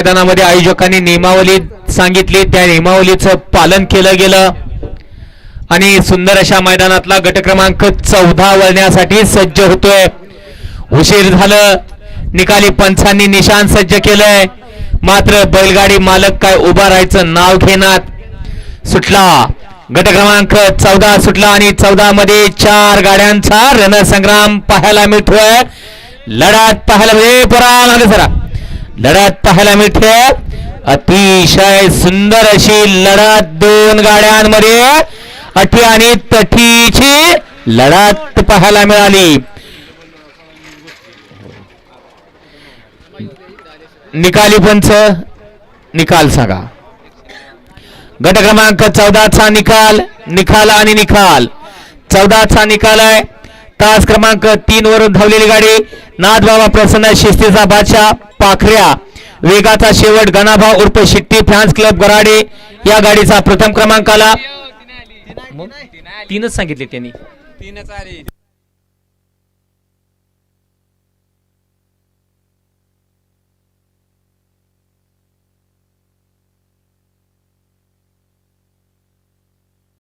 मैदानामध्ये आयोजकांनी नियमावली सांगितली, त्या नियमावलीचं पालन केलं गेलं आणि सुंदर अशा मैदानातला गट क्रमांक 14 वळण्यासाठी सज्ज होतोय. उशीर झालं, निकाली पंचांनी निशाण सज्ज केलंय, मात्र बैलगाडी मालक काय उभा राहायचं नाव घेणार. सुटला गट क्रमांक 14 सुटला आणि 14 मध्ये 4 गाड्यांचा रणसंग्राम पाहायला मिळतोय. लढत पाहायला लढत पाहायला मिळते. अतिशय सुंदर अशी लढत, 2 गाड्यांमध्ये अटी आणि तटीची लढत पाहायला मिळाली. निकाली पंच निकाल सांगा. गट क्रमांक 14 चा निकाल आणि निकाल 14 चा निकाल आहे. तास क्रमांक 3 वरून धावलेली गाडी नाथबाबा प्रसन्न शिस्तीचा बादशाह पाखऱ्या, वेगाचा शेवट गणाभाव उर्फ शिट्टी फॅन्स क्लब गराडे या गाडीचा प्रथम क्रमांक आला. 3च सांगितले त्यांनी.